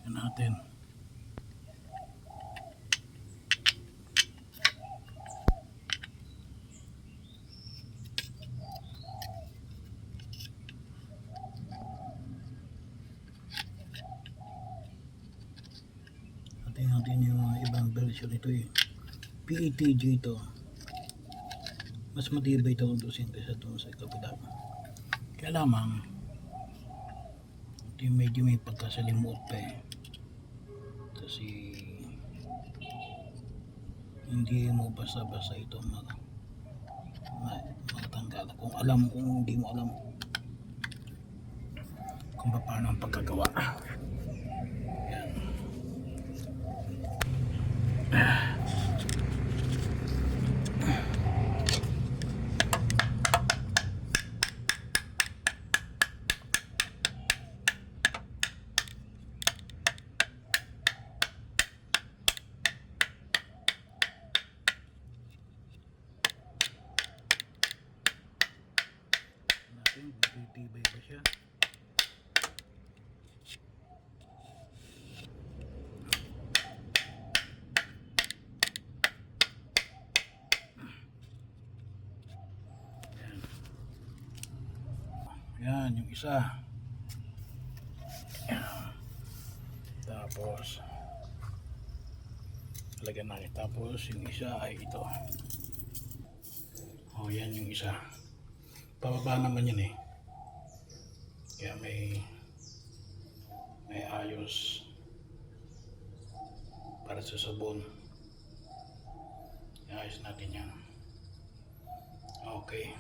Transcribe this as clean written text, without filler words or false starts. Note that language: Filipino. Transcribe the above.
Yan natin. Atin natin yung mga ibang version ito eh. PETG ito. Mas matibay ito kung tusin kaysa ito sa kabila. Kaya lamang ito yung medyo may pagkasalimuot pa eh. Kasi hindi mo basta-basta ito matanggal. Kung hindi mo alam kung paano ang pagkagawa. Natin kung titibay ba siya. Yan yung isa. Tapos lagyan natin. Tapos yung isa ay ito. Oh, yan yung isa. Pababa naman yan eh. Kaya may ayos para sa sabon. Ayos natin yan. Okay.